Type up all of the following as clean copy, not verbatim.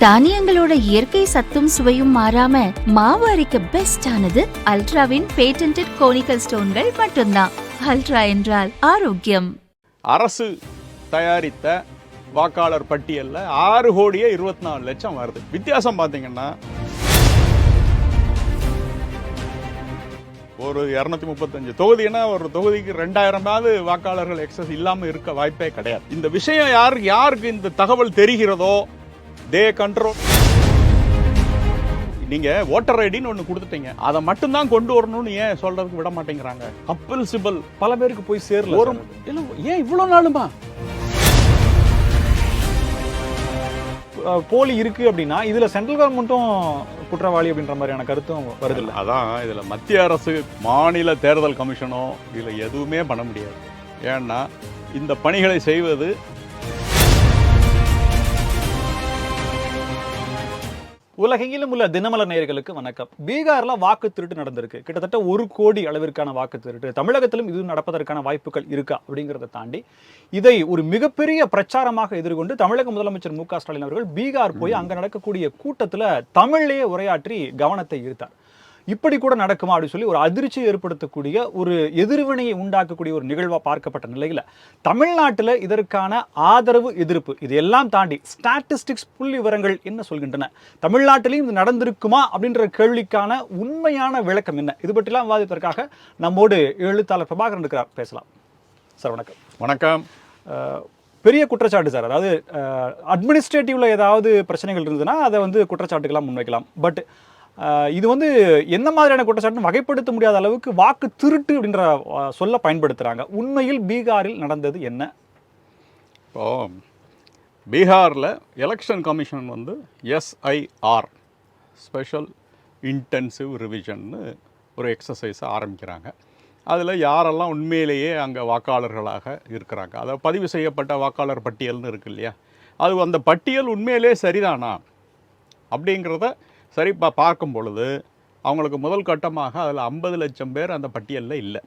தானியங்களோட இயற்கை சத்தும் சுவையும் மாறாம மாவு அரைக்க பெஸ்ட் ஆனது அல்ட்ராவின் பேட்டன்ட் கோனிக்கல் ஸ்டோன்கள் மட்டும்தான். அல்ட்ரா என்றால் ஆரோக்கியம். அரசு தயாரித்த வாக்காளர் பட்டியல்ல 6,24,00,000 வருது. வித்தியாசம் பாத்தீங்கன்னா ஒரு 235 தொகுதினா ஒரு தொகுதிக்கு 2000 வாக்காளர்கள் எக்ஸஸ் இல்லாம இருக்க வாய்ப்பே கிடையாது. இந்த விஷயம் யாருக்கு இந்த தகவல் தெரிகிறதோ தே கண்ட்ரோல். நீங்க ஓட்டர் ஐடின்னு ஒண்ணு கொடுத்துட்டீங்க, அதை மட்டும்தான் கொண்டு வரணும்னு ஏன் சொல்றதுக்கு விட மாட்டேங்கிறாங்க? கப்பல் சிபல் பல பேருக்கு போய் சேரல. ஏன் இவ்வளவு நாளுமா போலி இருக்கு அப்படின்னா இதுல சென்ட்ரல் கவர்மெண்ட்டும் குற்றவாளி அப்படின்ற மாதிரியான கருத்தும் வருது இல்லை? அதான் இதுல மத்திய அரசு மாநில தேர்தல் கமிஷனோ இதுல எதுவுமே பண்ண முடியாது. ஏன்னா இந்த பணிகளை செய்வது உலகெங்கிலும் உள்ள தினமலர் நேயர்களுக்கு வணக்கம். பீகார்ல வாக்கு திருட்டு நடந்திருக்கு. கிட்டத்தட்ட 1 கோடி அளவிற்கான வாக்கு திருட்டு. தமிழகத்திலும் இது நடப்பதற்கான வாய்ப்புகள் இருக்கா அப்படிங்கிறத தாண்டி இதை ஒரு மிகப்பெரிய பிரச்சாரமாக எதிர்கொண்டு தமிழக முதலமைச்சர் மு க ஸ்டாலின் அவர்கள் பீகார் போய் அங்க நடக்கக்கூடிய கூட்டத்துல தமிழ்லேயே உரையாற்றி கவனத்தை ஈர்த்தார். இப்படி கூட நடக்குமா அப்படின்னு சொல்லி ஒரு அதிர்ச்சியை ஏற்படுத்தக்கூடிய ஒரு எதிர்வினையை உண்டாக்கக்கூடிய ஒரு நிகழ்வா பார்க்கப்பட்ட நிலையில தமிழ்நாட்டில் இதற்கான ஆதரவு எதிர்ப்பு இதெல்லாம் தாண்டி ஸ்டாட்டிஸ்டிக்ஸ் புள்ளி விவரங்கள் என்ன சொல்கின்றன, தமிழ்நாட்டிலையும் இது நடந்திருக்குமா அப்படின்ற கேள்விக்கான உண்மையான விளக்கம் என்ன, இது பற்றிலாம் விவாதிப்பதற்காக நம்மோடு எழுத்தாளர் பிரபாகரன் இருக்கிறார். பேசலாம் சார். வணக்கம். வணக்கம். பெரிய குற்றச்சாட்டு சார். அதாவது அட்மினிஸ்ட்ரேட்டிவ்ல ஏதாவது பிரச்சனைகள் இருந்ததுன்னா அதை குற்றச்சாட்டுக்கெல்லாம் முன்வைக்கலாம். பட் இது என்ன மாதிரியான குற்றச்சாட்டு வகைப்படுத்த முடியாத அளவுக்கு வாக்கு திருட்டு அப்படின்ற சொல்ல பயன்படுத்துறாங்க. உண்மையில் பீகாரில் நடந்தது என்ன? இப்போ பீகாரில் election commission SIR special intensive ரிவிஷன்னு ஒரு எக்ஸசைஸை ஆரம்பிக்கிறாங்க. அதில் யாரெல்லாம் உண்மையிலேயே அங்கே வாக்காளர்களாக இருக்கிறாங்க, அதை பதிவு செய்யப்பட்ட வாக்காளர் பட்டியல்னு இருக்கு இல்லையா, அது அந்த பட்டியல் உண்மையிலே சரிதானா அப்படிங்கிறத சரி பார்க்கும் பொழுது அவங்களுக்கு முதல் கட்டமாக அதில் 50 லட்சம் பேர் அந்த பட்டியலில் இல்லை.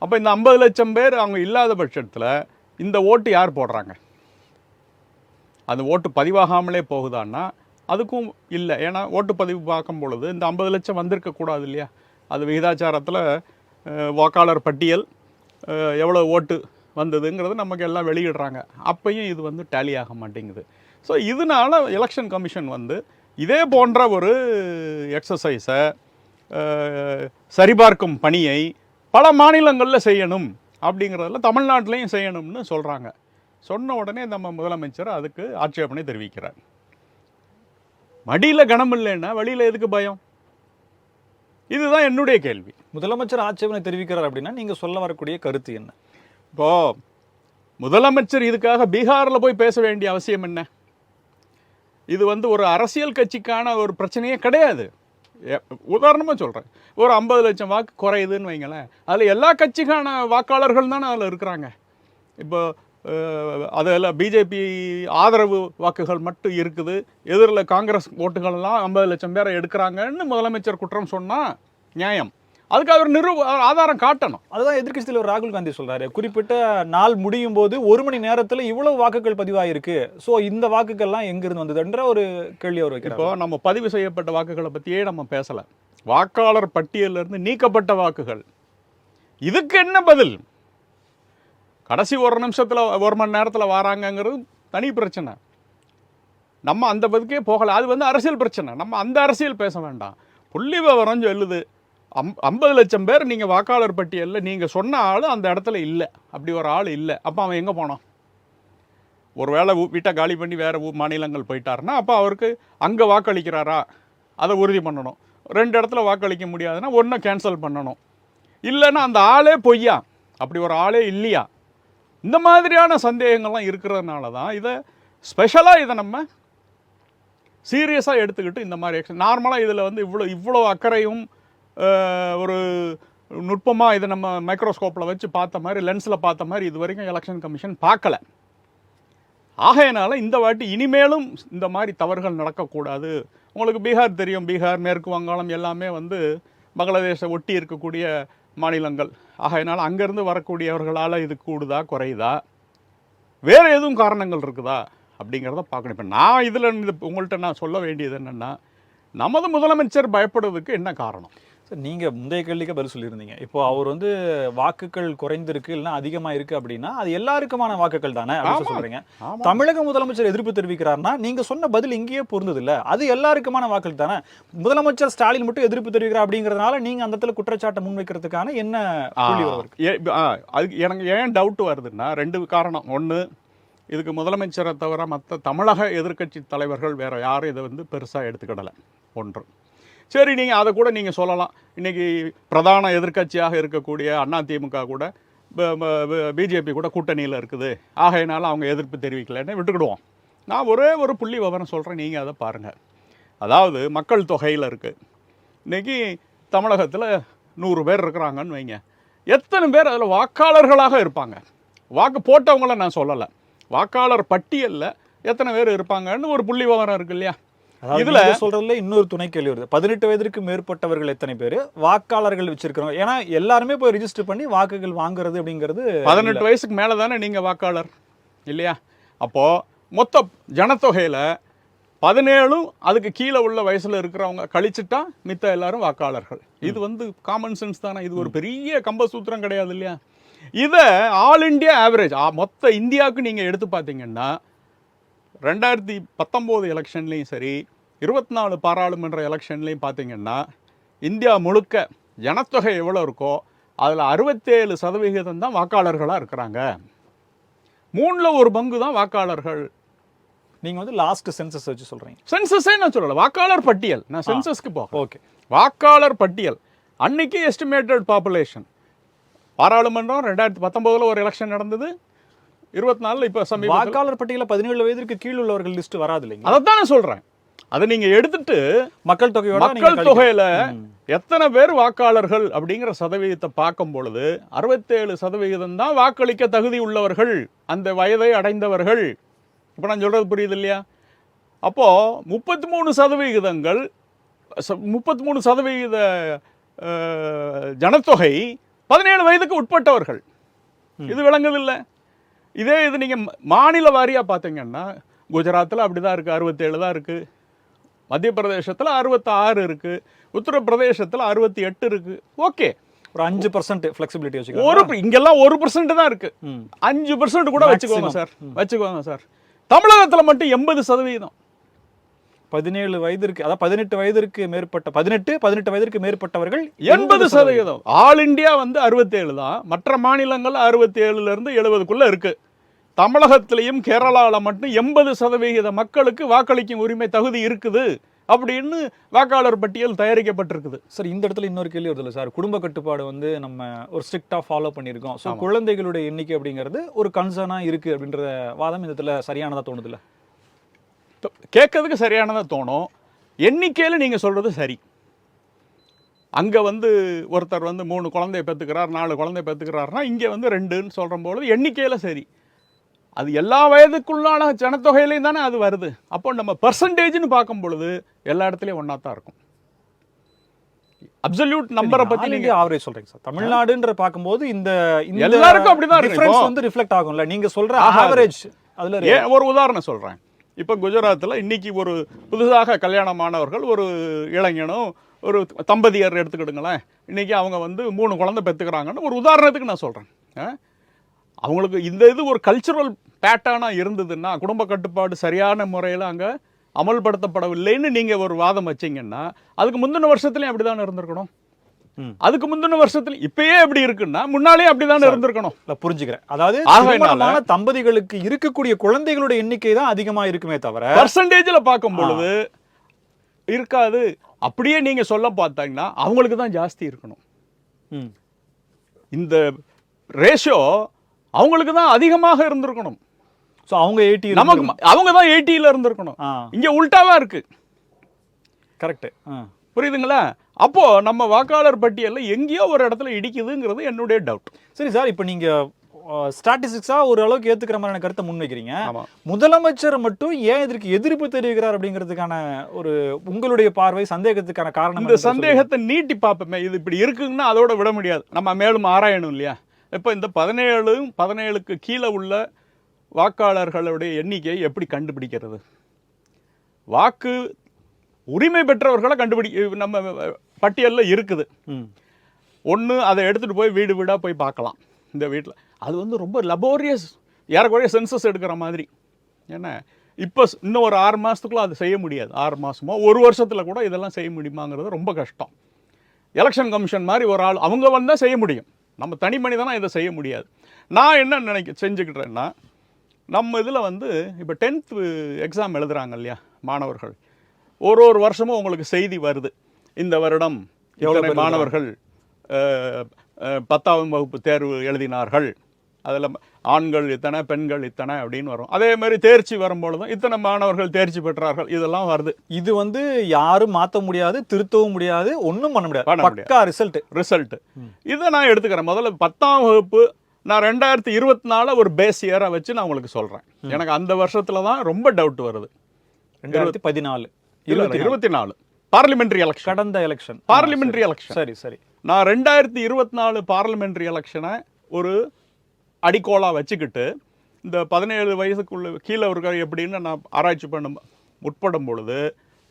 அப்போ இந்த 50 லட்சம் பேர் அவங்க இல்லாத பட்சத்தில் இந்த ஓட்டு யார் போடுறாங்க? அந்த ஓட்டு பதிவாகாமலே போகுதான்னா அதுக்கும் இல்லை. ஏன்னா ஓட்டு பதிவு பார்க்கும் பொழுது இந்த 50 லட்சம் வந்திருக்கக்கூடாது இல்லையா, அது விகிதாச்சாரத்தில் வாக்காளர் பட்டியல் எவ்வளோ ஓட்டு வந்ததுங்கிறது நமக்கு எல்லாம் வெளியிடுறாங்க. அப்பையும் இது டேலி ஆக மாட்டேங்குது. ஸோ இதனால் எலெக்ஷன் கமிஷன் இதே போன்ற ஒரு எக்ஸசைஸை சரிபார்க்கும் பணியை பல மாநிலங்களில் செய்யணும் அப்படிங்கிறதுல தமிழ்நாட்டிலையும் செய்யணும்னு சொல்கிறாங்க. சொன்ன உடனே நம்ம முதலமைச்சர் அதுக்கு ஆட்சேபனை தெரிவிக்கிறார். மடியில் கனம் இல்லைன்னா வழியில் எதுக்கு பயம்? இதுதான் என்னுடைய கேள்வி. முதலமைச்சர் ஆட்சேபனை தெரிவிக்கிறார் அப்படின்னா நீங்கள் சொல்ல வரக்கூடிய கருத்து என்ன? இப்போது முதலமைச்சர் இதுக்காக பீகாரில் போய் பேச வேண்டிய அவசியம் என்ன? இது ஒரு அரசியல் கட்சிக்கான ஒரு பிரச்சனையே கிடையாது. உதாரணமாக சொல்கிறேன், ஒரு 50 லட்சம் வாக்கு குறையுதுன்னு வைங்களேன், அதில் எல்லா கட்சிக்கான வாக்காளர்கள் தானே அதில் இருக்கிறாங்க. இப்போ அதில் பிஜேபி ஆதரவு வாக்குகள் மட்டும் இருக்குது, எதிரில் காங்கிரஸ் ஓட்டுகள்லாம் 50 லட்சம் பேரை எடுக்கிறாங்கன்னு முதலமைச்சர் குற்றம் சொன்னால் நியாயம். அதுக்கு அவர் ஆதாரம் காட்டணும். அதுதான் எதிர்க்கட்சி தலைவர் ராகுல் காந்தி சொல்றாரு. குறிப்பிட்ட நாள் முடியும் போது 1 மணி நேரத்தில் இவ்வளவு வாக்குகள் பதிவாயிருக்கு, ஸோ இந்த வாக்குகள்லாம் எங்கிருந்து வந்ததுன்ற ஒரு கேள்வி அவர் வைக்கிறார். இப்போ நம்ம பதிவு செய்யப்பட்ட வாக்குகளை பற்றியே நம்ம பேசலை, வாக்காளர் பட்டியலிருந்து நீக்கப்பட்ட வாக்குகள், இதுக்கு என்ன பதில்? கடைசி 1 நிமிஷத்தில் 1 மணி நேரத்தில் வராங்கங்கிறது தனி பிரச்சனை. நம்ம அந்த பதிக்கே போகலை. அது அரசியல் பிரச்சனை. நம்ம அந்த அரசியல் பேச வேண்டாம். புள்ளி விவரம் சொல்லுது 50 லட்சம் பேர் நீங்கள் வாக்காளர் பட்டியலில் நீங்கள் சொன்ன ஆள் அந்த இடத்துல இல்லை, அப்படி ஒரு ஆள் இல்லை. அப்போ அவன் எங்கே போனான்? ஒரு வேளை வீட்டை காலி பண்ணி வேறு மாநிலங்கள் போயிட்டாருன்னா அப்போ அவருக்கு அங்கே வாக்களிக்கிறாரா அதை உறுதி பண்ணணும். 2 இடத்துல வாக்களிக்க முடியாதுன்னா ஒன்றை கேன்சல் பண்ணணும். இல்லைன்னா அந்த ஆளே பொய்யா, அப்படி ஒரு ஆளே இல்லையா? இந்த மாதிரியான சந்தேகங்கள்லாம் இருக்கிறதுனால தான் இதை ஸ்பெஷலாக இதை நம்ம சீரியஸாக எடுத்துக்கிட்டு இந்த மாதிரி நார்மலாக இதில் இவ்வளோ அக்கறையும் ஒரு நுட்பமாக இதை நம்ம மைக்ரோஸ்கோப்பில் வச்சு பார்த்த மாதிரி, லென்ஸில் பார்த்த மாதிரி இது வரைக்கும் எலெக்ஷன் கமிஷன் பார்க்கல. ஆகையினால இந்த வாட்டி இனிமேலும் இந்த மாதிரி தவறுகள் நடக்கக்கூடாது. உங்களுக்கு பீகார் தெரியும், பீகார், மேற்கு வங்காளம் எல்லாமே பங்களாதேஷை ஒட்டி இருக்கக்கூடிய மாநிலங்கள். ஆகையினால் அங்கேருந்து வரக்கூடியவர்களால் இது கூடுதா குறையுதா, வேறு எதுவும் காரணங்கள் இருக்குதா அப்படிங்கிறத பார்க்கணும். இப்போ நான் இதில் உங்கள்கிட்ட நான் சொல்ல வேண்டியது என்னென்னா, நமது முதலமைச்சர் பயப்படுறதுக்கு என்ன காரணம்? சார், நீங்க முந்தைய கேள்விக்கு பதில் சொல்லியிருந்தீங்க. இப்போ அவர் வந்து வாக்குகள் குறைந்திருக்கு இல்லைன்னா அதிகமா இருக்கு அப்படின்னா அது எல்லாருக்குமான வாக்குகள் தானே அப்படின்னு சொல்றீங்க. தமிழக முதலமைச்சர் எதிர்ப்பு தெரிவிக்கிறாருன்னா நீங்க சொன்ன பதில் இங்கேயே பொருந்தது இல்ல, அது எல்லாருக்குமான வாக்குகள் தானே. முதலமைச்சர் ஸ்டாலின் மட்டும் எதிர்ப்பு தெரிவிக்கிறார் அப்படிங்கறதுனால நீங்க அந்த இடத்துல குற்றச்சாட்டை முன்வைக்கிறதுக்கான என்ன புள்ளி இருக்கு? அதுக்கு எனக்கு ஏன் டவுட் வருதுன்னா, 2 காரணம். ஒன்று, இதுக்கு முதலமைச்சரை தவிர மற்ற தமிழக எதிர்க்கட்சி தலைவர்கள் வேற யாரும் இதை வந்து பெருசாக எடுத்துக்கிடலை. ஒன்று. சரி, நீங்கள் அதை கூட நீங்கள் சொல்லலாம். இன்றைக்கி பிரதான எதிர்க்கட்சியாக இருக்கக்கூடிய அதிமுக கூட பிஜேபி கூட கூட்டணியில் இருக்குது, ஆகையினால அவங்க எதிர்ப்பு தெரிவிக்கலைன்னு விட்டுக்கிடுவோம். நான் ஒரே ஒரு புள்ளி விவரம் சொல்கிறேன், நீங்கள் அதை பாருங்கள். அதாவது மக்கள் தொகையில் இருக்குது. இன்றைக்கி தமிழகத்தில் 100 பேர் இருக்கிறாங்கன்னு வைங்க. எத்தனை பேர் அதில் வாக்காளர்களாக இருப்பாங்க? வாக்கு போட்டவங்கள நான் சொல்லலை, வாக்காளர் பட்டியலில் எத்தனை பேர் இருப்பாங்கன்னு ஒரு புள்ளி விவரம் இருக்கு இல்லையா? இதுல சொல்றதுல இன்னொரு துணை கேள்வி வருது. 18 வயதிற்கு மேற்பட்டவர்கள் எத்தனை பேர் வாக்காளர்கள் வச்சிருக்கிறோம்? ஏன்னா எல்லாருமே போய் ரிஜிஸ்டர் பண்ணி வாக்குகள் வாங்குறது அப்படிங்கிறது 18 வயசுக்கு மேலே தானே நீங்கள் வாக்காளர் இல்லையா? அப்போது மொத்த ஜனத்தொகையில் 17 அதுக்கு கீழே உள்ள வயசில் இருக்கிறவங்க கழிச்சுட்டா மித்த எல்லாரும் வாக்காளர்கள். இது வந்து காமன் சென்ஸ் தானே, இது ஒரு பெரிய கம்பசூத்திரம் கிடையாது இல்லையா? இதை ஆல் இண்டியா ஆவரேஜ் மொத்த இந்தியாவுக்கு நீங்கள் எடுத்து பார்த்தீங்கன்னா 2019 எலெக்ஷன்லேயும் சரி, 24 பாராளுமன்ற எலெக்ஷன்லேயும் பார்த்தீங்கன்னா இந்தியா முழுக்க ஜனத்தொகை எவ்வளோ இருக்கோ அதில் 67% தான் வாக்காளர்களாக இருக்கிறாங்க. 3ல் 1 பங்கு தான் வாக்காளர்கள். நீங்கள் வந்து லாஸ்ட் சென்சஸ் வச்சு சொல்கிறீங்க. சென்சஸே நான் சொல்லலை, வாக்காளர் பட்டியல். நான் சென்சஸ்க்கு போகிறேன். ஓகே, வாக்காளர் பட்டியல் அன்னைக்கு எஸ்டிமேட்டட் பாப்புலேஷன். பாராளுமன்றம் 2019 ஒரு எலெக்ஷன் நடந்தது, 24 இப்போ சமீப வாக்காளர் பட்டியலில் 17 வயதிற்கு கீழ் உள்ளவர்கள் லிஸ்ட் வராது இல்லைங்க. அதைத்தான் நான் சொல்கிறேன். அதை நீங்கள் எடுத்துட்டு மக்கள் தொகையில் எத்தனை பேர் வாக்காளர்கள் அப்படிங்கிற சதவீதத்தை பார்க்கும் பொழுது 67% தான் வாக்களிக்க தகுதி உள்ளவர்கள், அந்த வயதை அடைந்தவர்கள். இப்போ நான் சொல்கிறது புரியுது இல்லையா? அப்போது 33% 33% ஜனத்தொகை 17 வயதுக்கு உட்பட்டவர்கள். இது விளங்குதில்லை. இதே இது நீங்கள் மாநில வாரியாக பார்த்தீங்கன்னா குஜராத்தில் அப்படி தான் இருக்குது, 67 தான் இருக்குது. மத்திய பிரதேசத்தில் 66 இருக்குது. உத்தரப்பிரதேசத்தில் 68 இருக்குது. ஓகே, ஒரு 5% ஃப்ளெக்சிபிலிட்டி வச்சுக்கோங்க. இங்கெல்லாம் 1% தான் இருக்குது. 5% கூட வச்சுக்கோங்க சார். தமிழகத்தில் மட்டும் 80%. 17 வயதிற்கு, அதாவது 18 வயதிற்கு மேற்பட்ட 18 வயதிற்கு மேற்பட்டவர்கள் 80%. ஆல் இண்டியா வந்து 67 தான். மற்ற மாநிலங்கள் 67லேருந்து 70க்குள்ள இருக்கு. தமிழகத்திலையும் கேரளாவில் மட்டும் 80% மக்களுக்கு வாக்களிக்கும் உரிமை தகுதி இருக்குது அப்படின்னு வாக்காளர் பட்டியல் தயாரிக்கப்பட்டிருக்குது. சார், இந்த இடத்துல இன்னொரு கேள்வி வருது இல்லை சார்? குடும்ப கட்டுப்பாடு வந்து நம்ம ஒரு ஸ்ட்ரிக்டாக ஃபாலோ பண்ணியிருக்கோம். ஸோ குழந்தைகளுடைய எண்ணிக்கை அப்படிங்கிறது ஒரு கன்சர்னாக இருக்குது அப்படின்ற வாதம் இந்த இடத்துல சரியானதாக தோணுது இல்லை? கேட்கறதுக்கு சரியானதாக தோணும். எண்ணிக்கையில் நீங்கள் சொல்கிறது சரி. அங்கே வந்து ஒருத்தர் வந்து 3 குழந்தைய பெற்றுக்கிறார், 4 குழந்தைய பெற்றுக்கிறாருன்னா இங்கே வந்து 2ன்னு சொல்கிறபோது எண்ணிக்கையில் சரி. அது எல்லா வயதுக்குள்ளான ஜனத்தொகையிலையும் தானே அது வருது. அப்போ நம்ம பர்சன்டேஜ்னு பார்க்கும் பொழுது எல்லா இடத்துலையும் ஒன்றா தான் இருக்கும். அப்சல்யூட் நம்பரை பற்றி நீங்கள் ஆவரேஜ் சொல்கிறீங்க சார். தமிழ்நாடுன்ற பார்க்கும்போது இந்த எல்லாருக்கும் அப்படி தான் டிஃபரன்ஸ் வந்து ரிஃப்ளெக்ட் ஆகும்ல. நீங்கள் சொல்கிற ஆவரேஜ் அதில் ஒரு உதாரணம் சொல்கிறேன். இப்போ குஜராத்தில் இன்னைக்கு ஒரு புதுசாக கல்யாணமானவர்கள் ஒரு இளைஞனும் ஒரு தம்பதியர் எடுத்துக்கிடுங்களேன். இன்றைக்கி அவங்க வந்து 3 குழந்தை பெற்றுக்கிறாங்கன்னு ஒரு உதாரணத்துக்கு நான் சொல்கிறேன். அவங்களுக்கு இந்த இது ஒரு கல்ச்சுரல் பேட்டர்னாக இருந்ததுன்னா, குடும்ப கட்டுப்பாடு சரியான முறையில் அங்கே அமல்படுத்தப்படவில்லைன்னு நீங்கள் ஒரு வாதம் வச்சிங்கன்னா, அதுக்கு முந்தின வருஷத்துலையும் அப்படி தானே இருந்திருக்கணும். அதுக்கு முந்தின வருஷத்துல இப்பயே எப்படி இருக்குன்னா முன்னாலே அப்படிதான் இருந்திருக்கணும். புரிஞ்சுக்கிறேன். அதாவது தம்பதிகளுக்கு இருக்கக்கூடிய குழந்தைகளோட எண்ணிக்கை தான் அதிகமா இருக்குமே தவிர பர்சன்டேஜ்ல பார்க்கும் பொழுது இருக்காது. அப்படியே நீங்க சொல்ல பார்த்தாங்கன்னா அவங்களுக்கு தான் ஜாஸ்தி இருக்கணும். இந்த ரேஷியோ அவங்களுக்கு தான் அதிகமாக இருந்திருக்கணும். ஸோ அவங்க 80, நமக்கு அவங்க தான் 80ல இருந்திருக்கணும். இங்க உல்டாவா இருக்கு. கரெக்ட், புரியுதுங்களா? அப்போ நம்ம வாக்காளர் பட்டியலில் எங்கேயோ ஒரு இடத்துல இடிக்குதுங்கிறது என்னுடைய டவுட். சரி சார், இப்போ நீங்க ஸ்டாட்டிஸ்டிக்ஸா ஒரு அளவுக்கு ஏத்துக்கிற மாதிரியான கருத்தை முன்வைக்கிறீங்க. முதலமைச்சர் மட்டும் ஏன் இதற்கு எதிர்ப்பு தெரிவிக்கிறார் அப்படிங்கிறதுக்கான ஒரு உங்களுடைய பார்வை, சந்தேகத்துக்கான காரணம்? இந்த சந்தேகத்தை நீட்டி பார்ப்போமே. இது இப்படி இருக்குங்கன்னா அதோட விட முடியாது, நம்ம மேலும் ஆராயணும் இல்லையா? இப்போ இந்த 17க்கு கீழே உள்ள வாக்காளர்களுடைய எண்ணிக்கையை எப்படி கண்டுபிடிக்கிறது? வாக்கு உரிமை பெற்றவர்களை நம்ம பட்டியலில் இருக்குது. ஒன்று அதை எடுத்துகிட்டு போய் வீடு வீடாக போய் பார்க்கலாம். இந்த வீட்டில் அது வந்து ரொம்ப லபோரியஸ், ஏறக்குறைய சென்சஸ் எடுக்கிற மாதிரி. ஏன்னா இப்போ இன்னும் ஒரு 6 மாதத்துக்குள்ள அது செய்ய முடியாது. 6 மாதமோ 1 வருஷத்தில் கூட இதெல்லாம் செய்ய முடியுமாங்கிறது ரொம்ப கஷ்டம். எலெக்ஷன் கமிஷன் மாதிரி ஒரு ஆள் அவங்க வந்தால் செய்ய முடியும். நம்ம தனி மனிதனா இதை செய்ய முடியாது. நான் என்ன செஞ்சுக்கிட்டேன்னா, நம்ம இதில் வந்து இப்போ 10th எக்ஸாம் எழுதுகிறாங்க இல்லையா மாணவர்கள், ஒரு வருஷமும் உங்களுக்கு செய்தி வருது. இந்த வருடம் எவ்வளோ மாணவர்கள் 10ஆம் வகுப்பு தேர்வு எழுதினார்கள், அதில் ஆண்கள் இத்தனை, பெண்கள் இத்தனை அப்படின்னு வரும். அதே மாதிரி தேர்ச்சி வரும்பொழுதும் இத்தனை மாணவர்கள் தேர்ச்சி பெற்றார்கள், இதெல்லாம் வருது. இது வந்து யாரும் மாற்ற முடியாது, திருத்தவும் முடியாது, ஒன்றும் பண்ண முடியாது. பக்கா ரிசல்ட். இதை நான் எடுத்துக்கிறேன். முதல்ல 10ஆம் வகுப்பு நான் 2024 ஒரு பேஸ் இயராக வச்சு நான் உங்களுக்கு சொல்கிறேன். எனக்கு அந்த வருஷத்தில் தான் ரொம்ப டவுட் வருது. 2014 24 பார்லிமெண்ட்ரி எலெக்ஷன், கடந்த எலெக்ஷன், பார்லிமெண்ட்ரி எலெக்ஷன். சரி. நான் 2024 பார்லிமெண்ட்ரி எலெக்ஷனை ஒரு அடிக்கோளாக வச்சுக்கிட்டு இந்த 17 வயசுக்குள்ள கீழே இருக்கிற எப்படின்னு நான் ஆராய்ச்சி பண்ண முற்படும் பொழுது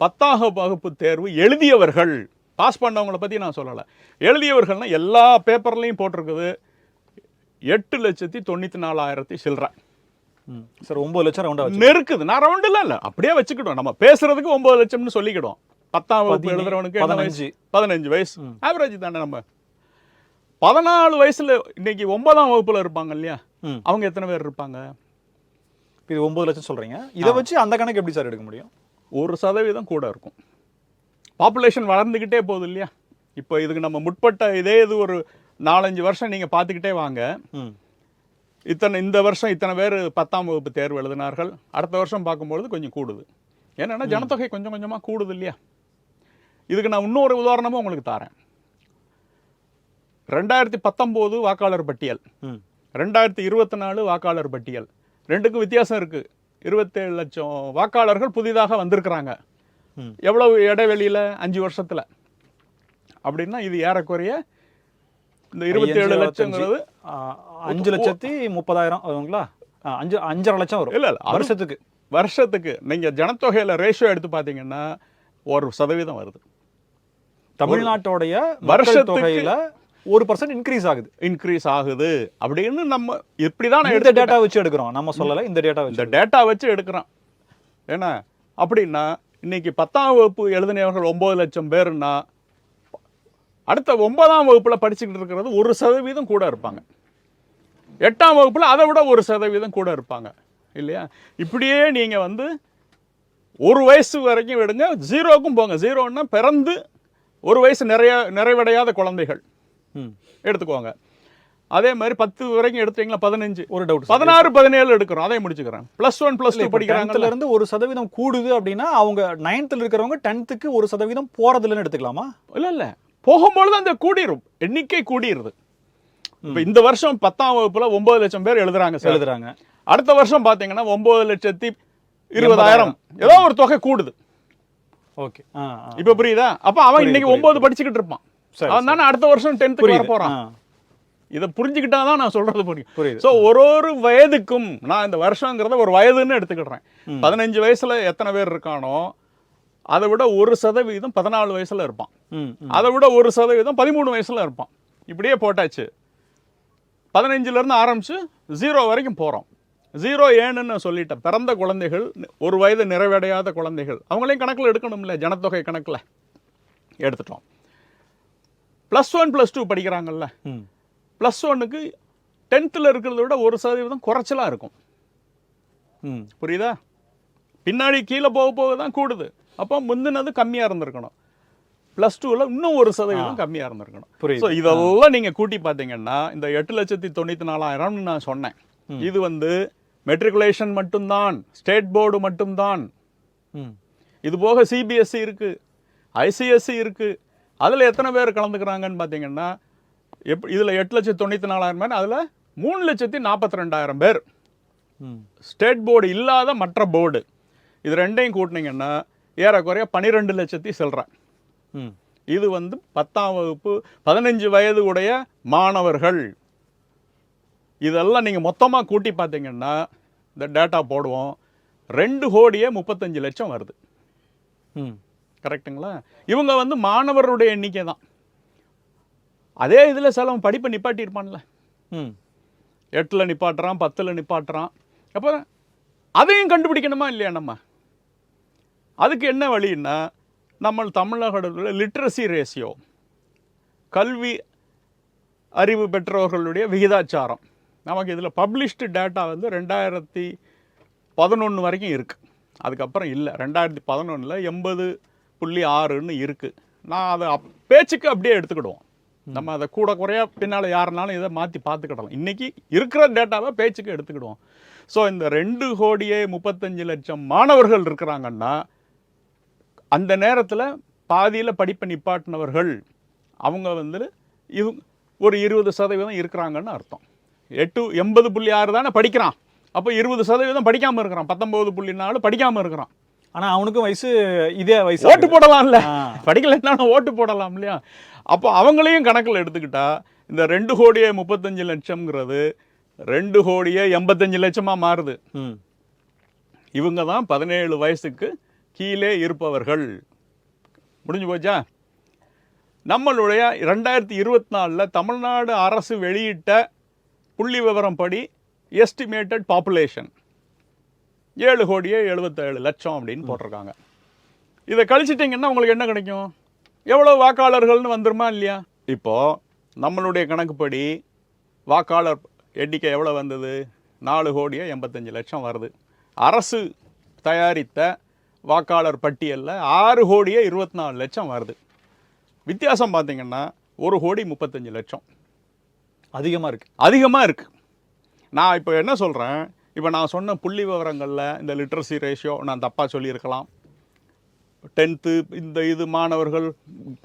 10ஆம் வகுப்பு தேர்வு எழுதியவர்கள், பாஸ் பண்ணவங்களை பற்றி நான் சொல்லலை, எழுதியவர்கள்னா எல்லா பேப்பர்லையும் போட்டிருக்குது 8,94,000 சில்லற. சார் 9 லட்சம் ரவுண்டா நெருக்குது. நான் ரவுண்டில் இல்லை, அப்படியே வச்சுக்கிட்டோம். நம்ம பேசுறதுக்கு 9 லட்சம்னு சொல்லிக்கிடுவோம். 10ஆம் வகுப்பு எழுதுறவனுக்கு 15 வயசு ஆவரேஜ் தானே. நம்ம 14 வயசுல இன்னைக்கு 9ஆம் வகுப்புல இருப்பாங்க இல்லையா, அவங்க எத்தனை பேர் இருப்பாங்க? இது 9 லட்சம் சொல்றீங்க. இதை வச்சு அந்த கணக்கு எப்படி சார் எடுக்க முடியும்? 1% கூட இருக்கும். பாப்புலேஷன் வளர்ந்துக்கிட்டே போகுது இல்லையா. இப்போ இதுக்கு நம்ம முற்பட்ட இதே இது ஒரு 4-5 வருஷம் நீங்க பார்த்துக்கிட்டே வாங்க. இந்த வருஷம் இத்தனை பேர் 10ஆம் வகுப்பு தேர்வு எழுதினார்கள், அடுத்த வருஷம் பார்க்கும்பொழுது கொஞ்சம் கூடுது. ஏன்னா ஜனத்தொகை கொஞ்சம் கொஞ்சமாக கூடுது இல்லையா. இதுக்கு நான் இன்னொரு உதாரணமும் உங்களுக்கு தரேன். 2019 வாக்காளர் பட்டியல், 2024 வாக்காளர் பட்டியல், ரெண்டுக்கும் வித்தியாசம் இருக்குது. 27 லட்சம் வாக்காளர்கள் புதிதாக வந்திருக்கிறாங்க. எவ்வளவு இடைவெளியில்? 5 வருஷத்தில். அப்படின்னா இது ஏறக்குறைய இந்த 27 லட்சங்கிறது 5,30,000 வருங்களா? 5.5 லட்சம் வரும். இல்லை வருஷத்துக்கு நீங்கள் ஜனத்தொகையில் ரேஷியோ எடுத்து பார்த்தீங்கன்னா 1% வருது. தமிழ்நாட்டோடைய வருஷத்தொகையில் 1% இன்க்ரீஸ் ஆகுது அப்படின்னு நம்ம இப்படிதான் இந்த டேட்டா வச்சு எடுக்கிறோம். நம்ம சொல்லலை, இந்த டேட்டா வச்சு எடுக்கிறோம். ஏன்னா அப்படின்னா இன்னைக்கு 10ஆம் வகுப்பு எழுதினவர்கள் 9 லட்சம் பேருன்னா அடுத்த 9ஆம் வகுப்புல படிச்சுக்கிட்டு இருக்கிறது 1% கூட இருப்பாங்க. 8ஆம் வகுப்புல அதை விட 1% கூட இருப்பாங்க இல்லையா. இப்படியே நீங்க வந்து 1 வயசு வரைக்கும் விடுங்க, 0க்கும் போங்க. 0ன்னா பிறந்து 1 வயசு நிறைவடையாத குழந்தைகள் எடுத்துக்கோங்க. அதே மாதிரி 10 வரைக்கும் எடுத்தீங்களா 15, ஒரு டவுட் 16, 17 எடுக்கிறோம். அதை முடிச்சுக்கிறேன். +1 +2 படிக்கிறாங்கல இருந்து 1% கூடுது அப்படின்னா அவங்க 9th இருக்கிறவங்க 10th 1% போறதுலன்னு எடுத்துக்கலாமா? இல்ல போகும்பொழுது அந்த கூடிரும், எண்ணிக்கை கூடிருது. இப்போ இந்த வருஷம் 10ஆம் வகுப்புல 9 லட்சம் பேர் எழுதுறாங்க. அடுத்த வருஷம் பாத்தீங்கன்னா 9,20,000 ஏதோ ஒரு தொகை கூடுது. ஓகே, இப்போ புரியுதா? அப்ப அவன் இன்னைக்கு 9 படிச்சுக்கிட்டு இருப்பான், அவன் தானே அடுத்த வருஷம் 10th வர போறான். இதை புரிஞ்சுக்கிட்டாதான் நான் சொல்றது புரியும். ஸோ ஒரு வயதுக்கும் நான் இந்த வருஷங்கிறத ஒரு வயதுன்னு எடுத்துக்கிடுறேன். 15 வயசுல எத்தனை பேர் இருக்கானோ அதை விட 1% 14 வயசுல இருப்பான், அதை விட 1% 13 வயசுல இருப்பான். இப்படியே போட்டாச்சு. 15ல இருந்து ஆரம்பிச்சு 0 வரைக்கும் போறோம். 0 ஏன்னு சொல்லிட்டேன். பிறந்த குழந்தைகள், 1 வயது நிறைவடையாத குழந்தைகள், அவங்களையும் கணக்கில் எடுக்கணும்ல, ஜனத்தொகை கணக்கில் எடுத்துட்டோம். +1 +2 படிக்கிறாங்கல்ல, +1க்கு 10th இருக்கிறத விட 1% குறைச்சலா இருக்கும். புரியுதா? பின்னாடி கீழே போக தான் கூடுது. அப்போ முந்தினது கம்மியா இருந்திருக்கணும். +2ல இன்னும் 1% கம்மியா இருந்திருக்கணும். ஸோ இதெல்லாம் நீங்க கூட்டி பார்த்தீங்கன்னா இந்த 8,94,000 நான் சொன்னேன். இது வந்து மெட்ரிகுலேஷன் மட்டும்தான், ஸ்டேட் போர்டு மட்டும்தான். இது போக சிபிஎஸ்சி இருக்கு, ஐசிஎஸ்சி இருக்கு. அதுல எத்தனை பேர் கலந்துக்கிறாங்கன்னு பார்த்தீங்கன்னா இதுல 8,94,000 பேர், அதுல 3,42,000 பேர் ஸ்டேட் போர்டு இல்லாத மற்ற போர்டு. இது ரெண்டையும் கூட்டினீங்கன்னா ஏறக்குறைய 12 லட்சத்தி சில்லற. இது வந்து 10ஆம் வகுப்பு 15 வயது உடைய மாணவர்கள். இதெல்லாம் நீங்க மொத்தமா கூட்டி பார்த்தீங்கன்னா இந்த டேட்டா போடுவோம், 2,35,00,000 வருது. கரெக்டுங்களா? இவங்க வந்து மாணவருடைய எண்ணிக்கை தான். அதே இதில் சிலவன் படிப்பை நிப்பாட்டியிருப்பான்ல, 8ல் நிப்பாட்டுறான், 10ல் நிப்பாட்டுறான். அப்போ அதையும் கண்டுபிடிக்கணுமா இல்லையா நம்ம? அதுக்கு என்ன வழின்னா, நம்ம தமிழகத்தில் லிட்ரஸி ரேஷியோ, கல்வி அறிவு பெற்றவர்களுடைய விகிதாச்சாரம், நமக்கு இதில் பப்ளிஷ்டு டேட்டா வந்து 2011 வரைக்கும் இருக்குது. அதுக்கப்புறம் இல்லை. 2011 80.6ன்னு இருக்குது. நான் அதை பேச்சுக்கு அப்படியே எடுத்துக்கிடுவோம். நம்ம அதை கூட குறையா பின்னால் யாருனாலும் இதை மாற்றி பார்த்துக்கிடலாம். இன்றைக்கி இருக்கிற டேட்டாவை பேச்சுக்கு எடுத்துக்கிடுவோம். ஸோ இந்த 2,35,00,000 மாணவர்கள் இருக்கிறாங்கன்னா, அந்த நேரத்தில் பாதியில் படிப்பை நிப்பாட்டினவர்கள் அவங்க வந்து ஒரு 20% இருக்கிறாங்கன்னு அர்த்தம். 80.6 தானே படிக்கிறான். அப்போ 20% படிக்காமல் இருக்கிறான். 19.4 படிக்காமல் இருக்கிறான். ஆனால் அவனுக்கும் வயசு இதே வயசு. ஓட்டு போடலாம்ல, படிக்கலைன்னா ஓட்டு போடலாம் இல்லையா? அப்போ அவங்களையும் கணக்கில் எடுத்துக்கிட்டா இந்த 2,35,00,000ங்கிறது 2,85,00,000 மாறுது. இவங்க தான் 17 வயசுக்கு கீழே இருப்பவர்கள். முடிஞ்சு போச்சா? நம்மளுடைய 2024 தமிழ்நாடு அரசு வெளியிட்ட புள்ளி விவரம் படி எஸ்டிமேட்டட் பாப்புலேஷன் 7,77,00,000 அப்படின்னு போட்டிருக்காங்க. இதை கழிச்சிட்டிங்கன்னா உங்களுக்கு என்ன கிடைக்கும்? எவ்வளோ வாக்காளர்கள்னு வந்துருமா இல்லையா? இப்போது நம்மளுடைய கணக்குப்படி வாக்காளர் எண்ணிக்கை எவ்வளோ வந்தது? 4,85,00,000 வருது. அரசு தயாரித்த வாக்காளர் பட்டியலில் 6,24,00,000 வருது. வித்தியாசம் பார்த்தீங்கன்னா 1,35,00,000 அதிகமாக இருக்குது. நான் இப்போ என்ன சொல்கிறேன், இப்போ நான் சொன்ன புள்ளி விவரங்களில் இந்த லிட்ரஸி ரேஷியோ நான் தப்பாக சொல்லியிருக்கலாம். 10th இது மாணவர்கள்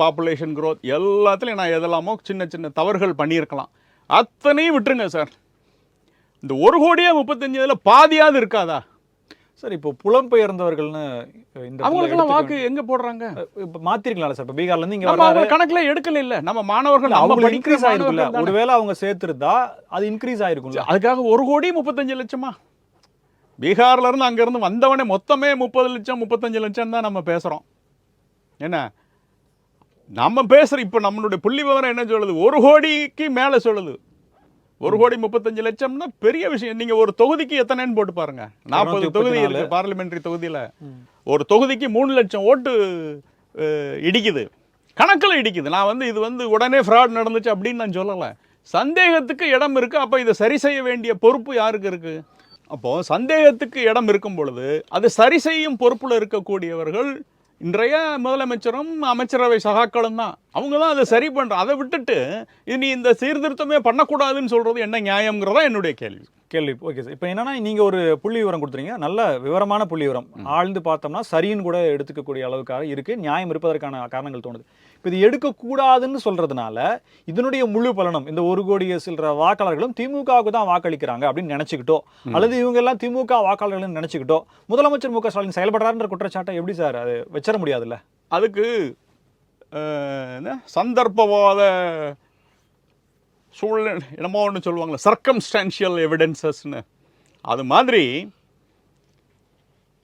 பாப்புலேஷன் க்ரோத் எல்லாத்துலேயும் நான் எதெல்லாமோ சின்ன சின்ன தவறுகள் பண்ணியிருக்கலாம். அத்தனையும் விட்டுருங்க சார். இந்த 1,35,00,000 பாதியாவது இருக்காதா சார்? இப்போ புலம்பெயர்ந்தவர்கள்னு இந்த அவங்களுக்கெல்லாம் வாக்கு எங்கே போடுறாங்க? இப்போ மாற்றிருக்கலாம்ல சார்? இப்போ பீகார்லேருந்து இங்கே நம்ம கணக்கில் எடுக்கல இல்லை. நம்ம மாணவர்கள் அவங்க இன்க்ரீஸ் ஆயிருக்குல்ல, ஒருவேளை அவங்க சேர்த்துருந்தா அது இன்க்ரீஸ் ஆயிருக்கும்ல. அதுக்காக 1,35,00,000 பீகார்ல இருந்து அங்கேருந்து வந்தவனே மொத்தமே 30 லட்சம் 35 லட்சம் தான் நம்ம பேசுகிறோம். என்ன நம்ம பேசுகிற இப்போ நம்மளுடைய புள்ளி விவரம் என்ன சொல்லுது? 1 கோடிக்கு மேலே சொல்லுது. 1,35,00,000 பெரிய விஷயம். நீங்கள் ஒரு தொகுதிக்கு எத்தனைன்னு போட்டு பாருங்க. 40 தொகுதி இருக்கு பார்லிமெண்ட்ரி தொகுதியில். ஒரு தொகுதிக்கு 3 லட்சம் ஓட்டு இடிக்குது, கணக்கில் இடிக்குது. நான் வந்து இது வந்து உடனே ஃப்ராட் நடந்துச்சு அப்படின்னு நான் சொல்லலை. சந்தேகத்துக்கு இடம் இருக்குது. அப்போ இதை சரி செய்ய வேண்டிய பொறுப்பு யாருக்கு இருக்குது? அப்போது சந்தேகத்துக்கு இடம் இருக்கும் பொழுது அது சரி செய்யும் பொறுப்பில் இருக்கக்கூடியவர்கள் இன்றைய முதலமைச்சரும் அமைச்சரவை சகாக்களும் தான். அவங்க தான் அதை சரி பண்ணுறோம். அதை விட்டுட்டு இனி இந்த சீர்திருத்தமே பண்ணக்கூடாதுன்னு சொல்கிறது என்ன நியாயங்கிறதா என்னுடைய கேள்வி. Okay sir. இப்போ என்னன்னா, நீங்கள் ஒரு புள்ளி விவரம் கொடுத்துறீங்க, நல்ல விவரமான புள்ளி விவரம். ஆழ்ந்து பார்த்தோம்னா சரின்னு கூட எடுத்துக்கக்கூடிய அளவுக்காக இருக்குது, நியாயம் இருப்பதற்கான காரணங்கள் தோணுது. இப்போ இது எடுக்கக்கூடாதுன்னு சொல்கிறதுனால இதனுடைய முழு பலனும் இந்த 1 கோடி சில்லற வாக்காளர்களும் திமுகவுக்கு தான் வாக்களிக்கிறாங்க அப்படின்னு நினச்சிக்கிட்டோ, அல்லது இவங்க எல்லாம் திமுக வாக்காளர்கள்னு நினச்சிக்கிட்டோ முதலமைச்சர் மு க ஸ்டாலின் செயல்படுறாருன்ற குற்றச்சாட்டை எப்படி சார் அது வச்சிட முடியாதுல்ல? அதுக்கு சந்தர்ப்பவாத சூழ்நிலை என்னமோ ஒன்று சொல்லுவாங்களே, சர்க்கம்ஸ்டான்ஷியல் எவிடன்சஸ்ன்னு, அது மாதிரி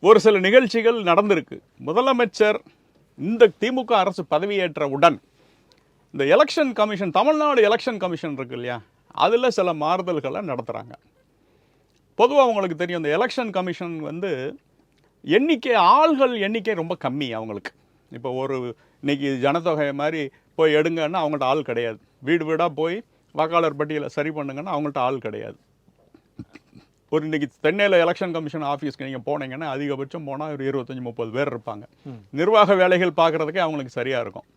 ஒரு சில நிகழ்ச்சிகள் நடந்திருக்கு. முதலமைச்சர் இந்த திமுக அரசு பதவியேற்ற உடன் இந்த election commission, Tamil Nadu election commission இருக்கு இல்லையா, அதில் சில மாறுதல்களை நடத்துகிறாங்க. பொதுவாக அவங்களுக்கு தெரியும், இந்த எலெக்ஷன் கமிஷன் வந்து ஆள்கள் எண்ணிக்கை ரொம்ப கம்மி அவங்களுக்கு. இப்போ ஒரு இன்னைக்கு ஜனத்தொகை மாதிரி போய் எடுங்கன்னா அவங்கள்ட்ட ஆள் கிடையாது. வீடு வீடாக போய் வாக்காளர் பட்டியலை சரி பண்ணுங்கன்னா அவங்கள்ட்ட ஆள் கிடையாது. ஒரு இன்றைக்கி சென்னையில் எலெக்ஷன் கமிஷன் ஆஃபீஸ்க்கு நீங்கள் போனீங்கன்னா அதிகபட்சம் போனால் ஒரு 25-30 பேர் இருப்பாங்க. நிர்வாக வேலைகள் பார்க்குறதுக்கே அவங்களுக்கு சரியாக இருக்கும்.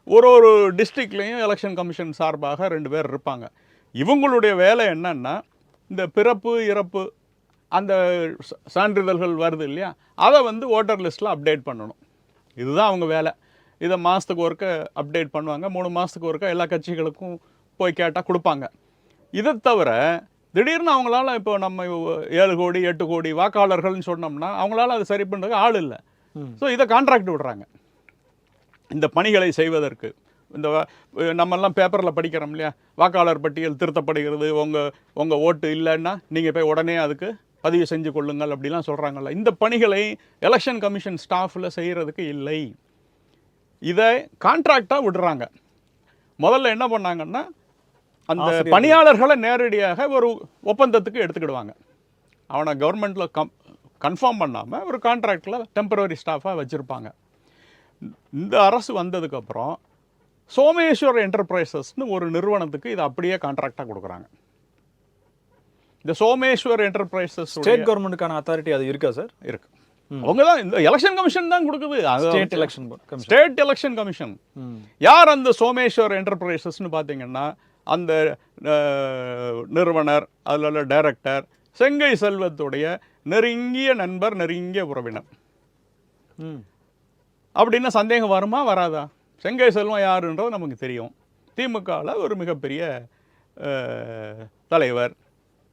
ஒரு டிஸ்ட்ரிக்ட்லேயும் எலெக்ஷன் கமிஷன் சார்பாக 2 பேர் இருப்பாங்க. இவங்களுடைய வேலை என்னன்னா, இந்த பிறப்பு இறப்பு அந்த சான்றிதழ்கள் வருது இல்லையா, அதை வந்து ஓட்டர் லிஸ்ட்டில் அப்டேட் பண்ணணும். இதுதான் அவங்க வேலை. இதை மாதத்துக்கு ஒருக்க அப்டேட் பண்ணுவாங்க. 3 மாதத்துக்கு ஒருக்க எல்லா கட்சிகளுக்கும் போய் கேட்டால் கொடுப்பாங்க. இதை தவிர திடீர்னு அவங்களால இப்போ நம்ம 7 கோடி 8 கோடி வாக்காளர்கள்னு சொன்னோம்னா அவங்களால அதை சரி பண்ணுறதுக்கு ஆள் இல்லை. ஸோ இதை கான்ட்ராக்ட் விடுறாங்க இந்த பணிகளை செய்வதற்கு. இந்த நம்மெல்லாம் பேப்பரில் படிக்கிறோம் இல்லையா, வாக்காளர் பட்டியல் திருத்தப்படுகிறது, உங்கள் ஓட்டு இல்லைன்னா நீங்கள் போய் உடனே அதுக்கு பதிவு செஞ்சு கொள்ளுங்கள் அப்படிலாம் சொல்கிறாங்கல்ல, இந்த பணிகளை எலெக்ஷன் கமிஷன் ஸ்டாஃபில் செய்கிறதுக்கு இல்லை. இதை கான்ட்ராக்டாக விடுறாங்க. முதல்ல என்ன பண்ணாங்கன்னா அந்த பணியாளர்களை நேரடியாக ஒரு ஒப்பந்தத்துக்கு எடுத்துக்கிடுவாங்க. அவனை கவர்மெண்ட்டில் கன்ஃபார்ம் பண்ணாமல் ஒரு கான்ட்ராக்டில் டெம்பரரி ஸ்டாஃபாக வச்சுருப்பாங்க. இந்த அரசு வந்ததுக்கப்புறம் சோமேஸ்வர் என்டர்பிரைசஸ்னு ஒரு நிறுவனத்துக்கு இதை அப்படியே கான்ட்ராக்டாக கொடுக்குறாங்க. இந்த சோமேஸ்வர் என்டர்பிரைசஸ் ஸ்டேட் கவர்மெண்ட்டுக்கான அத்தாரிட்டி அது இருக்கா சார்? இருக்கு. அவங்க தான் இந்த எலெக்ஷன் கமிஷன் தான் கொடுக்குது. State election commission. யார் அந்த சோமேஸ்வர் என்டர்பிரைசஸ்னு பார்த்தீங்கன்னா அந்த நிறுவனர், அதில் உள்ள டைரக்டர் செங்கை செல்வத்துடைய நெருங்கிய நண்பர், நெருங்கிய உறவினர். அப்படின்னு சந்தேகம் வருமா வராதா? செங்கை செல்வம் யாருன்றது நமக்கு தெரியும். திமுகவில் ஒரு மிகப்பெரிய தலைவர்.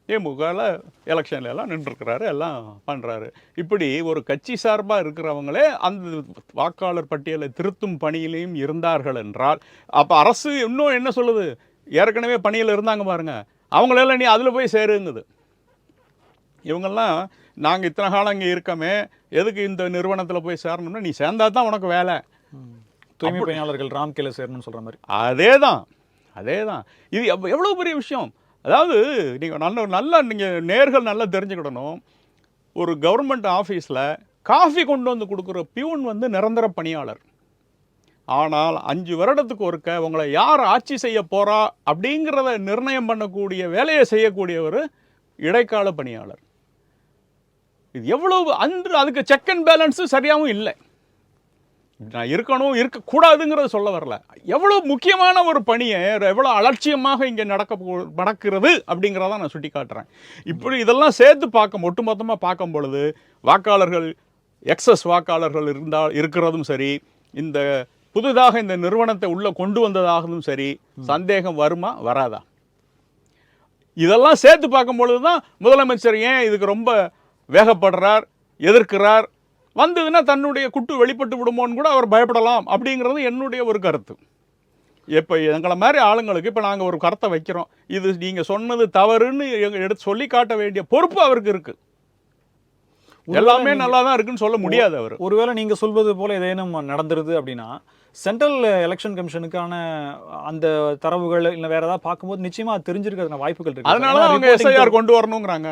திமுகவில் எலெக்ஷன்ல எல்லாம் நின்றுருக்கிறாரு, எல்லாம் பண்ணுறாரு. இப்படி ஒரு கட்சி சார்பாக இருக்கிறவங்களே அந்த வாக்காளர் பட்டியலை திருத்தும் பணியிலையும் இருந்தார்கள் என்றால், அப்போ அரசு இன்னும் என்ன சொல்லுது? ஏற்கனவே பணியில் இருந்தாங்க பாருங்க, அவங்களெல்லாம் நீ அதில் போய் சேருங்குது. இவங்கெல்லாம் நாங்கள் இத்தனை காலம் இங்கே இருக்கமே, எதுக்கு இந்த நிறுவனத்தில் போய் சேரணும்னா, நீ சேர்ந்தா தான் உனக்கு வேலை. தூய்மை பணியாளர்கள் ராம்கேல சேரணும்னு சொல்கிற மாதிரி. அதே தான் இது எவ்வளோ பெரிய விஷயம். அதாவது நீங்கள் நல்லா நீங்கள் நேர்கள் நல்லா தெரிஞ்சுக்கிடணும். ஒரு கவர்மெண்ட் ஆஃபீஸில் காஃபி கொண்டு வந்து கொடுக்குற பியூன் வந்து நிரந்தர பணியாளர். ஆனால் 5 வருடத்துக்கு ஒருக்க உங்களை யார் ஆட்சி செய்ய போகிறா அப்படிங்கிறத நிர்ணயம் பண்ணக்கூடிய வேலையை செய்யக்கூடிய ஒரு இடைக்கால பணியாளர். இது எவ்வளவு அதுக்கு செக் அண்ட் பேலன்ஸு சரியாகவும் இல்லை. நான் இருக்கணும் இருக்கக்கூடாதுங்கிறத சொல்ல வரல. எவ்வளோ முக்கியமான ஒரு பணியை எவ்வளோ அலட்சியமாக இங்கே நடக்கிறது அப்படிங்கிறத நான் சுட்டி காட்டுறேன். இப்படி இதெல்லாம் சேர்த்து ஒட்டுமொத்தமாக பார்க்கும் பொழுது வாக்காளர்கள் எக்ஸஸ் வாக்காளர்கள் இருக்கிறதும் சரி, இந்த புதிதாக இந்த நிறுவனத்தை உள்ளே கொண்டு வந்ததாகவும் சரி, சந்தேகம் வருமா வராதா? இதெல்லாம் சேர்த்து பார்க்கும் பொழுது தான் முதலமைச்சர் ஏன் இதுக்கு ரொம்ப வேகப்படுறார், எதிர்க்கிறார். வந்ததுன்னா தன்னுடைய குட்டு வெளிப்பட்டு விடுமோன்னு கூட அவர் பயப்படலாம் அப்படிங்கிறது என்னுடைய ஒரு கருத்து. இப்போ எங்களை மாதிரி ஆளுங்களுக்கு இப்போ நாங்கள் ஒரு கருத்தை வைக்கிறோம், இது நீங்கள் சொன்னது தவறுன்னு எடுத்து சொல்லி காட்ட வேண்டிய பொறுப்பு அவருக்கு இருக்குது. எல்லாமே நல்லா தான் இருக்குன்னு சொல்ல முடியாது அவர். ஒருவேளை நீங்கள் சொல்வது போல ஏதேனும் நடந்துருது அப்படின்னா, சென்ட்ரல் எலெக்ஷன் கமிஷனுக்கான அந்த தரவுகள் இல்லை வேற ஏதாவது பார்க்கும்போது நிச்சயமாக அது தெரிஞ்சிருக்கிறதுன வாய்ப்புகள் இருக்கு. அதனால தான் அவங்க எஸ்ஐஆர் கொண்டு வரணுங்கிறாங்க.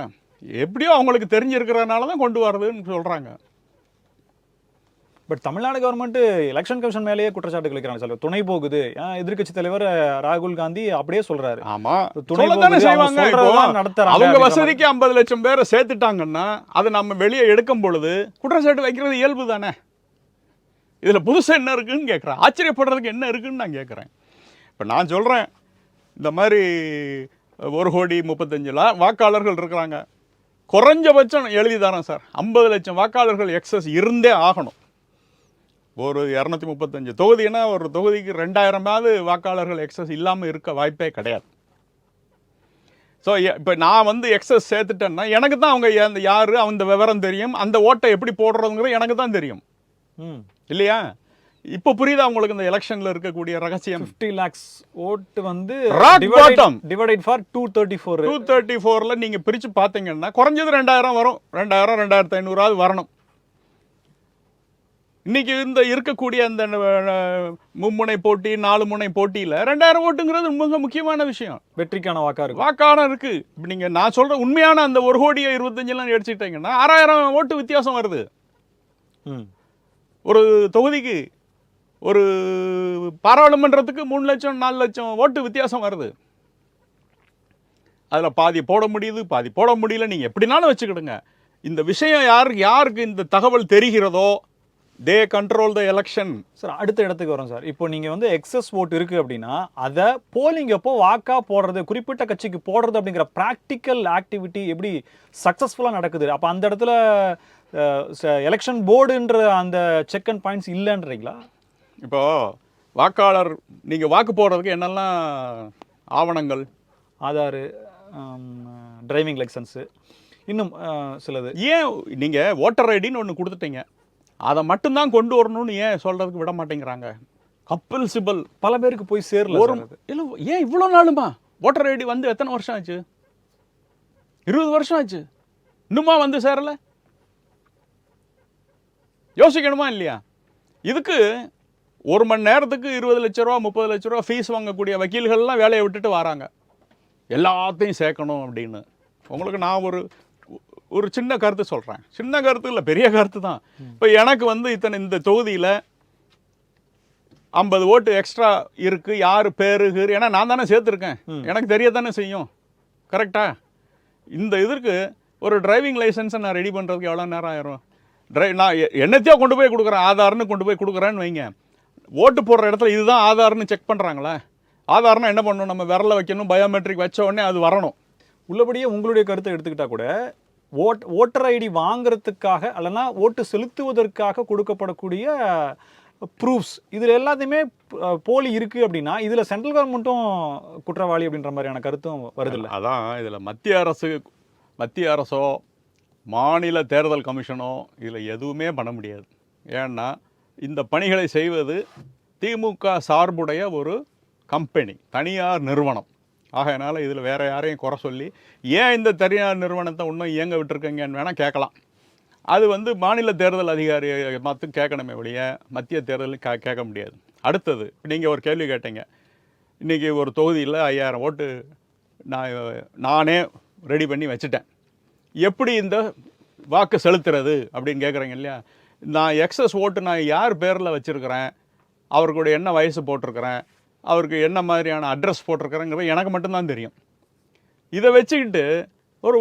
எப்படியோ அவங்களுக்கு தெரிஞ்சிருக்கிறதுனால தான் கொண்டு வரதுன்னு சொல்கிறாங்க. But Tamil Nadu government election commission மேலேயே குற்றச்சாட்டு கழிக்கிறாங்க சார். துணை போகுது. எதிர்க்கட்சி தலைவர் ராகுல் காந்தி அப்படியே சொல்றாரு. ஆமா, துணை செய்வாங்க. அவங்க வசதிக்கு 50 லட்சம் பேரை சேர்த்துட்டாங்கன்னா அதை நம்ம வெளியே எடுக்கும் பொழுது குற்றச்சாட்டு வைக்கிறது இயல்பு தானே. இதுல புதுசா என்ன இருக்குன்னு கேட்குறேன். ஆச்சரியப்படுறதுக்கு என்ன இருக்குன்னு நான் கேட்குறேன். இப்போ நான் சொல்றேன், இந்த மாதிரி 1,35,00,000 வாக்காளர்கள் இருக்கிறாங்க. குறைஞ்சபட்சம் எழுதி தரேன் சார், 50 லட்சம் வாக்காளர்கள் எக்ஸஸ் இருந்தே ஆகணும். ஒரு 235 தொகுதினா ஒரு தொகுதிக்கு 2000 வாக்காளர்கள் எக்ஸஸ் இல்லாமல் இருக்க வாய்ப்பே கிடையாது. ஸோ இப்போ நான் வந்து எக்ஸஸ் சேர்த்துட்டேன்னா எனக்கு தான் அவங்க யார் அந்த விவரம் தெரியும், அந்த ஓட்டை எப்படி போடுறதுங்கிறது எனக்கு தான் தெரியும் இல்லையா? இப்போ புரியுதா உங்களுக்கு இந்த எலெக்ஷன்ல இருக்கக்கூடிய ரகசியம்? 50 lakhs ஓட்டு வந்து டிவைடட் ஃபார் 234ல நீங்க பிரிச்சு பாத்தீங்கன்னா குறைஞ்சது 2000 வரும். 2000 2500 வரணும். இன்னைக்கு இந்த இருக்கக்கூடிய அந்த மும்முனை போட்டி 4 முனை போட்டியில் 2000 ஓட்டுங்கிறது மிக முக்கியமான விஷயம். வெற்றிக்கான வாக்காளர் இருக்கு. இப்போ நீங்க நான் சொல்ற உண்மையான அந்த 1,25,00,000 எடுத்துக்கிட்டீங்கன்னா 6000 ஓட்டு வித்தியாசம் வருது. ஒரு தொகுதிக்கு ஒரு பாராளுமன்றத்துக்கு 3 லட்சம் 4 லட்சம் ஓட்டு வித்தியாசம் வருது. அதில் பாதி போட முடியுது, பாதி போட முடியல. நீங்கள் எப்படினாலும் வச்சுக்கிடுங்க. இந்த விஷயம் யாருக்கு இந்த தகவல் தெரிகிறதோ they control the election. SIR அடுத்த இடத்துக்கு வரும் சார். இப்போ நீங்கள் வந்து எக்ஸஸ் ஓட்டு இருக்குது அப்படின்னா அதை போலிங் அப்போ வாக்கா போடுறது, குறிப்பிட்ட கட்சிக்கு போடுறது அப்படிங்கிற ப்ராக்டிக்கல் ஆக்டிவிட்டி எப்படி சக்ஸஸ்ஃபுல்லாக நடக்குது? அப்போ அந்த இடத்துல எலெக்ஷன் போர்டுன்ற அந்த செக் அண்ட் பாயிண்ட்ஸ் இல்லைன்றீங்களா? இப்போ வாக்காளர் நீங்கள் வாக்கு போடுறதுக்கு என்னெல்லாம் ஆவணங்கள்? ஆதார், டிரைவிங் லைசன்ஸு, இன்னும் சிலது. ஏன் நீங்கள் ஓட்டர் ஐடின்னு ஒன்று கொடுத்துட்டீங்க, அதை மட்டும்தான் கொண்டு வரணும்னு ஏன் சொல்கிறதுக்கு விட மாட்டேங்கிறாங்க? கம்பல்சிபிள் பல பேருக்கு போய் சேரல. இல்லை, ஏன் இவ்வளோ நாளுமா? ஓட்டர் ஐடி வந்து எத்தனை வருஷம் ஆச்சு? 20 வருஷம் ஆச்சு. இன்னுமா வந்து சேரல? யோசிக்கணுமா இல்லையா? இதுக்கு 1 மணி நேரத்துக்கு 20 லட்ச ரூபா 30 லட்ச ரூபா ஃபீஸ் வாங்கக்கூடிய வக்கீல்கள்லாம் வேலையை விட்டுட்டு வராங்க, எல்லாத்தையும் சேர்க்கணும் அப்படின்னு. உங்களுக்கு நான் ஒரு சின்ன கருத்து சொல்கிறேன். சின்ன கருத்து இல்லை, பெரிய கருத்து தான். இப்போ எனக்கு வந்து இந்த தொகுதியில் 50 ஓட்டு எக்ஸ்ட்ரா இருக்குது. யார் பேருக்கு, ஏன்னா நான் தானே சேர்த்துருக்கேன், எனக்கு தெரிய தானே செய்யும். கரெக்டா? இந்த இதற்கு ஒரு டிரைவிங் லைசன்ஸை நான் ரெடி பண்ணுறதுக்கு எவ்வளோ நேரம் ஆயிரும்? நான் என்னத்தையோ கொண்டு போய் கொடுக்குறேன், ஆதார்னு கொண்டு போய் கொடுக்குறேன்னு வைங்க. ஓட்டு போடுற இடத்துல இதுதான் ஆதார்னு செக் பண்ணுறாங்களே. ஆதார்னா என்ன பண்ணணும்? நம்ம விரல வைக்கணும், பயோமெட்ரிக் வச்ச உடனே அது வரணும். உள்ளபடியே உங்களுடைய கருத்தை எடுத்துக்கிட்டா கூட ஓட்டர் ஐடி வாங்குறதுக்காக அல்லனா ஓட்டு செலுத்துவதற்காக கொடுக்கப்படக்கூடிய ப்ரூஃப்ஸ் இதில் எல்லாத்தையுமே போலி இருக்குது அப்படின்னா இதில் சென்ட்ரல் கவர்மெண்ட்டும் குற்றவாளி அப்படின்ற மாதிரியான கருத்தும் வருதில்லை. அதான் இதில் மத்திய அரசோ மாநில தேர்தல் கமிஷனோ இதில் எதுவுமே பண்ண முடியாது. ஏன்னா இந்த பணிகளை செய்வது திமுக சார்புடைய ஒரு கம்பெனி, தனியார் நிறுவனம். ஆகையினால இதில் வேறு யாரையும் குறை சொல்லி ஏன் இந்த தனியார் நிறுவனத்தை இன்னும் இயங்க விட்டுருக்கீங்கன்னு வேணால் கேட்கலாம். அது வந்து மாநில தேர்தல் அதிகாரி மட்டும் கேட்கணுமே ஒழிய மத்திய தேர்தல் கேட்க முடியாது. அடுத்தது, நீங்கள் ஒரு கேள்வி கேட்டீங்க, இன்றைக்கி ஒரு தொகுதியில் 5000 ஓட்டு நானே ரெடி பண்ணி வச்சுட்டேன், எப்படி இந்த வாக்கு செலுத்துறது அப்படின்னு கேட்குறீங்க இல்லையா? நான் எக்ஸஸ் ஓட்டு நான் யார் பேரில் வச்சுருக்கிறேன், அவருக்குடைய என்ன வயசு போட்டிருக்கிறேன், அவருக்கு என்ன மாதிரியான அட்ரஸ் போட்டிருக்கிறேங்கிறது எனக்கு மட்டும்தான் தெரியும். இதை வச்சுக்கிட்டு ஒரு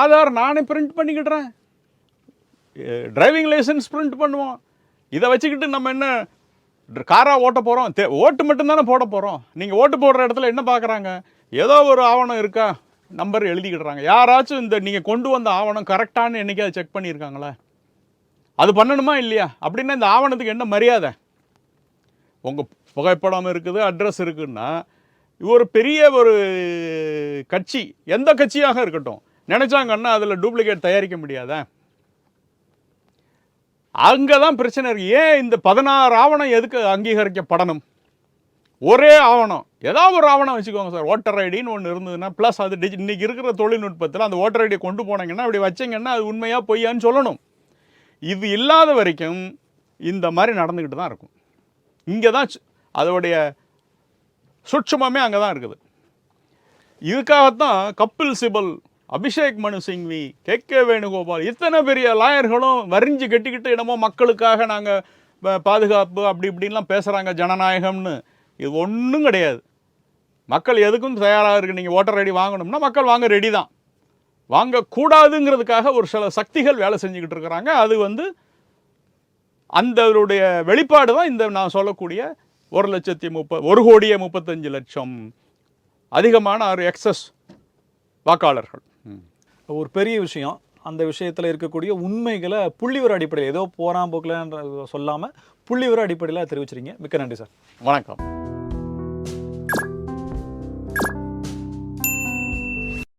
ஆதார் நானே பிரிண்ட் பண்ணிக்கிடுறேன், டிரைவிங் லைசன்ஸ் பிரிண்ட் பண்ணுவோம். இதை வச்சுக்கிட்டு நம்ம என்ன காராக ஓட்ட போகிறோம்? ஓட்டு மட்டும்தானே போட போகிறோம். நீங்கள் ஓட்டு போடுற இடத்துல என்ன பார்க்குறாங்க? ஏதோ ஒரு ஆவணம் இருக்கா, நம்பர் எழுதிக்கிடுறாங்க. யாராச்சும் இந்த நீங்கள் கொண்டு வந்த ஆவணம் கரெக்டானு என்றைக்காவது செக் பண்ணியிருக்காங்களா? அது பண்ணணுமா இல்லையா? அப்படின்னா இந்த ஆவணத்துக்கு என்ன மரியாதை? உங்கள் புகைப்படம் இருக்குது, அட்ரஸ் இருக்குன்னா ஒரு பெரிய ஒரு கட்சி, எந்த கட்சியாக இருக்கட்டும், நினச்சாங்கன்னா அதில் டூப்ளிகேட் தயாரிக்க முடியாதா? அங்கே தான் பிரச்சனை இருக்குது. ஏன் இந்த 16 ஆவணம் எதுக்கு அங்கீகரிக்கப்படணும்? ஒரே ஆவணம், ஏதாவது ஒரு ஆவணம் வச்சுக்கோங்க சார். ஓட்டர் ஐடின்னு ஒன்று இருந்ததுன்னா ப்ளஸ் அது இன்றைக்கி இருக்கிற தொழில்நுட்பத்தில் அந்த ஓட்டர் ஐடியை கொண்டு போனீங்கன்னா அப்படி வச்சிங்கன்னா அது உண்மையாக பொய்யான்னு சொல்லணும். இது இல்லாத வரைக்கும் இந்த மாதிரி நடந்துக்கிட்டு தான் இருக்கும். இங்கே தான் அதோடைய சுட்சுமமே அங்கே தான் இருக்குது. இதுக்காகத்தான் கபில் சிபல், அபிஷேக் மனு சிங்வி, கே வேணுகோபால், இத்தனை பெரிய லாயர்களும் வரிஞ்சு கட்டிக்கிட்டு என்னமோ மக்களுக்காக நாங்கள் பாதுகாப்பு அப்படி இப்படின்லாம் பேசுகிறாங்க, ஜனநாயகம்னு. இது ஒன்றும் கிடையாது. மக்கள் எதுக்கும் தயாராக இருக்குது. நீங்கள் ஓட்டர் ஐடி வாங்கணும்னா மக்கள் வாங்க ரெடி தான். வாங்கக்கூடாதுங்கிறதுக்காக ஒரு சில சக்திகள் வேலை செஞ்சுக்கிட்டு இருக்கிறாங்க. அது வந்து அந்தடைய வெளிப்பாடு தான் இந்த நான் சொல்லக்கூடிய 1,35,00,000 அதிகமான எக்ஸஸ் வாக்காளர்கள். ஒரு பெரிய விஷயம். அந்த விஷயத்தில் இருக்கக்கூடிய உண்மைகளை புள்ளிவிவர அடிப்படையில், ஏதோ போராம்போக்கில் சொல்லாமல் புள்ளிவிவர அடிப்படையில் தெரிவிச்சிருங்க. மிக்க நன்றி சார். வணக்கம்.